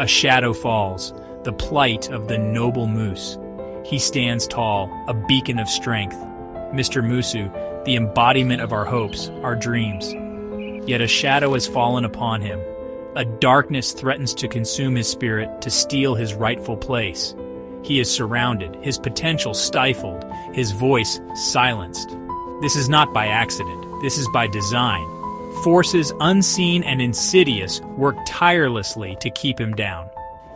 A shadow falls, the plight of the noble moose. He stands tall, a beacon of strength. Mr. Musu, the embodiment of our hopes, our dreams. Yet a shadow has fallen upon him. A darkness threatens to consume his spirit, to steal his rightful place. He is surrounded, his potential stifled, his voice silenced. This is not by accident, this is by design. Forces unseen and insidious work tirelessly to keep him down.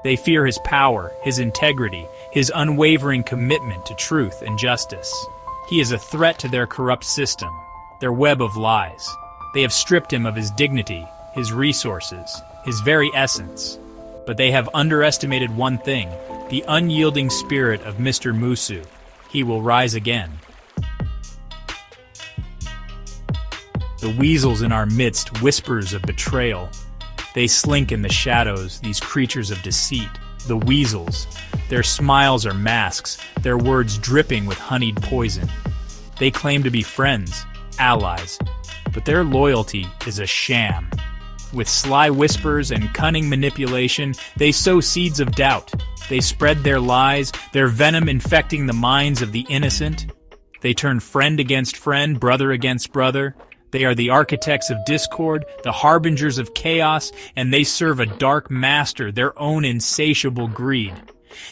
They fear his power, his integrity, his unwavering commitment to truth and justice. He is a threat to their corrupt system, their web of lies. They have stripped him of his dignity, his resources, his very essence. But they have underestimated one thing, the unyielding spirit of Mr. Musu. He will rise again. The weasels in our midst whispers of betrayal. They slink in the shadows, these creatures of deceit. The weasels. Their smiles are masks, their words dripping with honeyed poison. They claim to be friends, allies, but their loyalty is a sham. With sly whispers and cunning manipulation, they sow seeds of doubt. They spread their lies, their venom infecting the minds of the innocent. They turn friend against friend, brother against brother. They are the architects of discord, the harbingers of chaos, and they serve a dark master, their own insatiable greed.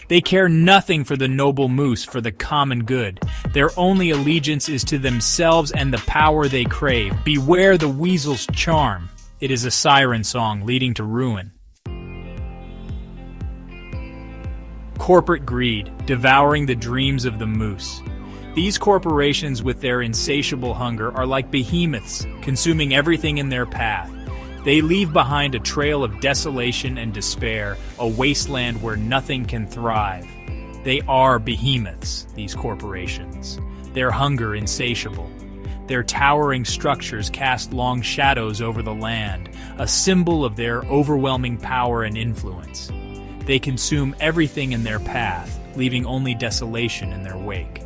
They care nothing for the noble moose, for the common good. Their only allegiance is to themselves and the power they crave. Beware the weasel's charm. It is a siren song leading to ruin. Corporate greed, devouring the dreams of the moose. These corporations with their insatiable hunger are like behemoths, consuming everything in their path. They leave behind a trail of desolation and despair, a wasteland where nothing can thrive. They are behemoths, these corporations. Their hunger insatiable. Their towering structures cast long shadows over the land, a symbol of their overwhelming power and influence. They consume everything in their path, leaving only desolation in their wake.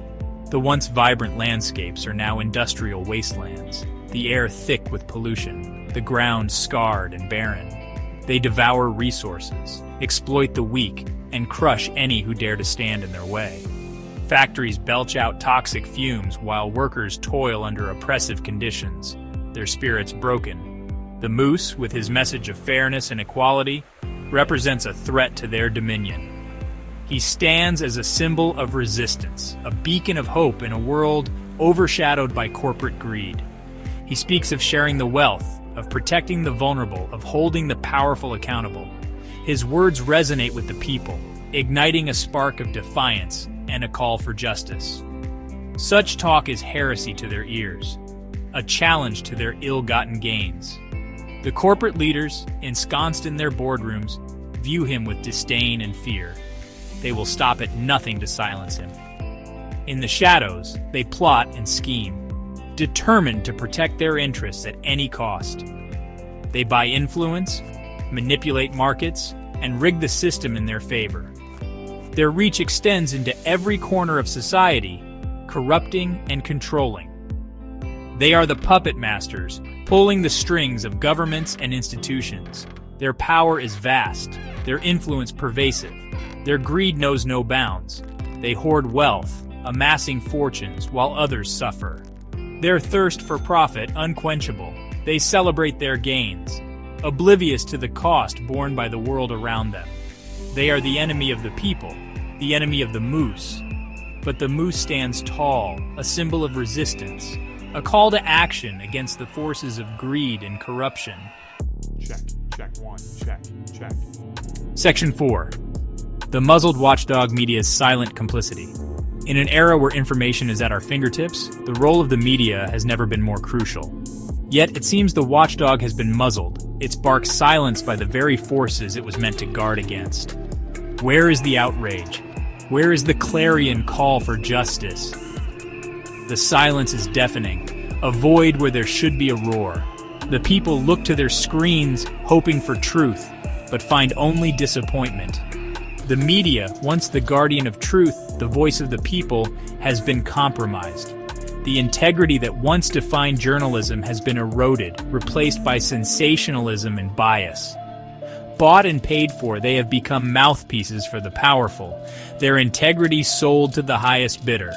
The once vibrant landscapes are now industrial wastelands, the air thick with pollution, the ground scarred and barren. They devour resources, exploit the weak, and crush any who dare to stand in their way. Factories belch out toxic fumes while workers toil under oppressive conditions, their spirits broken. The moose, with his message of fairness and equality, represents a threat to their dominion. He stands as a symbol of resistance, a beacon of hope in a world overshadowed by corporate greed. He speaks of sharing the wealth, of protecting the vulnerable, of holding the powerful accountable. His words resonate with the people, igniting a spark of defiance and a call for justice. Such talk is heresy to their ears, a challenge to their ill-gotten gains. The corporate leaders, ensconced in their boardrooms, view him with disdain and fear. They will stop at nothing to silence him. In the shadows, they plot and scheme, determined to protect their interests at any cost. They buy influence, manipulate markets, and rig the system in their favor. Their reach extends into every corner of society, corrupting and controlling. They are the puppet masters, pulling the strings of governments and institutions. Their power is vast, their influence pervasive. Their greed knows no bounds. They hoard wealth, amassing fortunes while others suffer. Their thirst for profit unquenchable. They celebrate their gains, oblivious to the cost borne by the world around them. They are the enemy of the people, the enemy of the moose. But the moose stands tall, a symbol of resistance, a call to action against the forces of greed and corruption. Check one, check. Section 4. The muzzled watchdog media's silent complicity. In an era where information is at our fingertips, the role of the media has never been more crucial. Yet it seems the watchdog has been muzzled, its bark silenced by the very forces it was meant to guard against. Where is the outrage? Where is the clarion call for justice? The silence is deafening, a void where there should be a roar. The people look to their screens hoping for truth, but find only disappointment. The media, once the guardian of truth, the voice of the people, has been compromised. The integrity that once defined journalism has been eroded, replaced by sensationalism and bias. Bought and paid for, they have become mouthpieces for the powerful, their integrity sold to the highest bidder.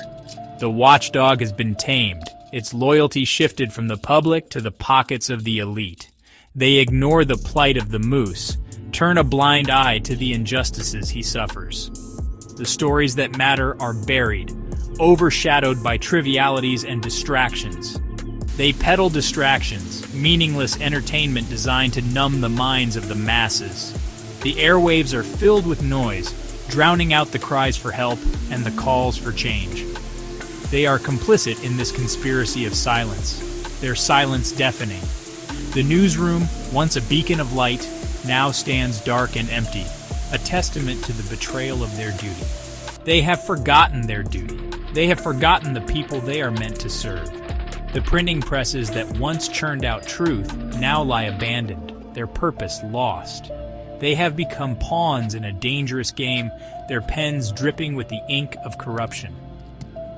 The watchdog has been tamed, its loyalty shifted from the public to the pockets of the elite. They ignore the plight of the moose, turn a blind eye to the injustices he suffers. The stories that matter are buried, overshadowed by trivialities and distractions. They peddle distractions, meaningless entertainment designed to numb the minds of the masses. The airwaves are filled with noise, drowning out the cries for help and the calls for change. They are complicit in this conspiracy of silence, their silence deafening. The newsroom, once a beacon of light, now stands dark and empty, a testament to the betrayal of their duty. They have forgotten their duty. They have forgotten the people they are meant to serve. The printing presses that once churned out truth now lie abandoned, their purpose lost. They have become pawns in a dangerous game, their pens dripping with the ink of corruption.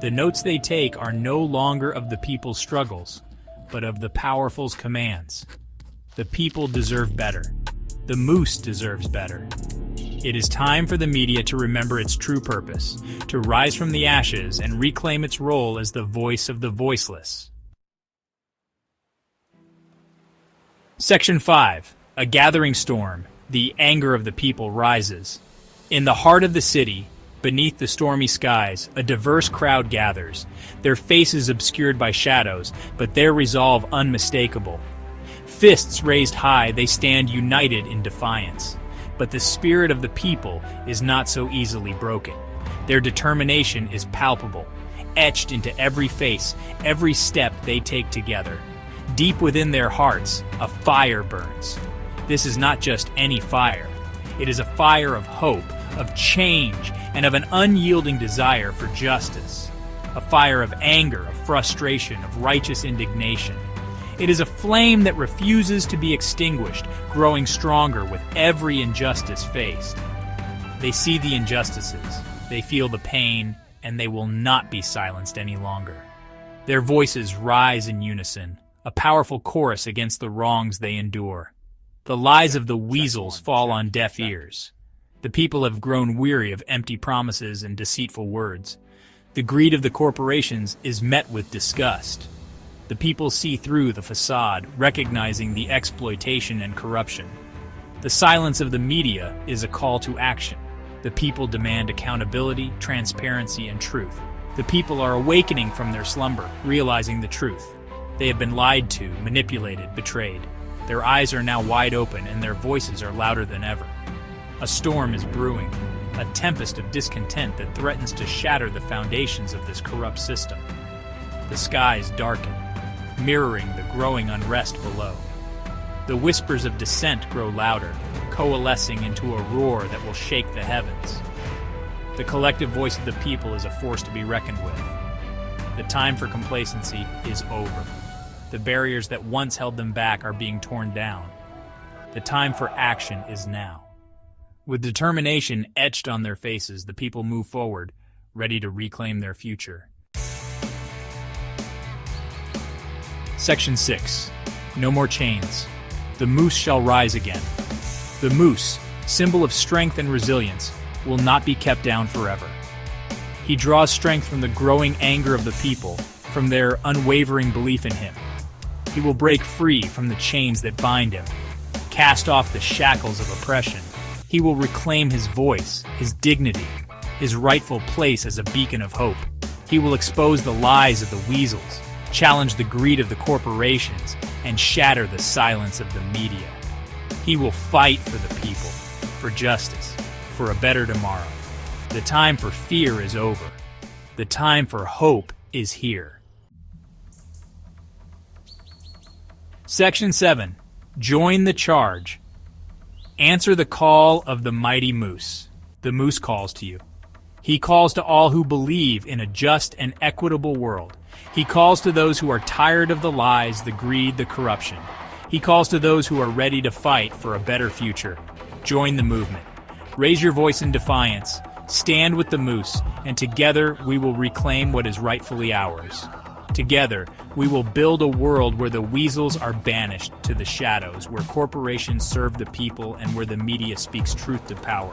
The notes they take are no longer of the people's struggles, but of the powerful's commands. The people deserve better. The moose deserves better. It is time for the media to remember its true purpose, to rise from the ashes and reclaim its role as the voice of the voiceless. Section 5. A gathering storm. The anger of the people rises. In the heart of the city, beneath the stormy skies, a diverse crowd gathers, their faces obscured by shadows, but their resolve unmistakable. Fists raised high, they stand united in defiance. But the spirit of the people is not so easily broken. Their determination is palpable, etched into every face, every step they take together. Deep within their hearts, a fire burns. This is not just any fire. It is a fire of hope, of change, and of an unyielding desire for justice. A fire of anger, of frustration, of righteous indignation. It is a flame that refuses to be extinguished, growing stronger with every injustice faced. They see the injustices, they feel the pain, and they will not be silenced any longer. Their voices rise in unison, a powerful chorus against the wrongs they endure. The lies of the weasels fall on deaf ears. The people have grown weary of empty promises and deceitful words. The greed of the corporations is met with disgust. The people see through the facade, recognizing the exploitation and corruption. The silence of the media is a call to action. The people demand accountability, transparency, and truth. The people are awakening from their slumber, realizing the truth. They have been lied to, manipulated, betrayed. Their eyes are now wide open, and their voices are louder than ever. A storm is brewing, a tempest of discontent that threatens to shatter the foundations of this corrupt system. The skies darken, mirroring the growing unrest below. The whispers of dissent grow louder, coalescing into a roar that will shake the heavens. The collective voice of the people is a force to be reckoned with. The time for complacency is over. The barriers that once held them back are being torn down. The time for action is now. With determination etched on their faces, the people move forward, ready to reclaim their future. Section 6. No more chains. The moose shall rise again. The moose, symbol of strength and resilience, will not be kept down forever. He draws strength from the growing anger of the people, from their unwavering belief in him. He will break free from the chains that bind him, cast off the shackles of oppression. He will reclaim his voice, his dignity, his rightful place as a beacon of hope. He will expose the lies of the weasels, challenge the greed of the corporations, and shatter the silence of the media. He will fight for the people, for justice, for a better tomorrow. The time for fear is over. The time for hope is here. Section 7. Join the charge. Answer the call of the mighty moose. The moose calls to you. He calls to all who believe in a just and equitable world. He calls to those who are tired of the lies, the greed, the corruption. He calls to those who are ready to fight for a better future. Join the movement. Raise your voice in defiance. Stand with the moose, and together we will reclaim what is rightfully ours. Together, we will build a world where the weasels are banished to the shadows, where corporations serve the people, and where the media speaks truth to power.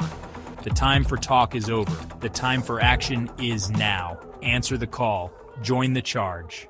The time for talk is over. The time for action is now. Answer the call. Join the charge.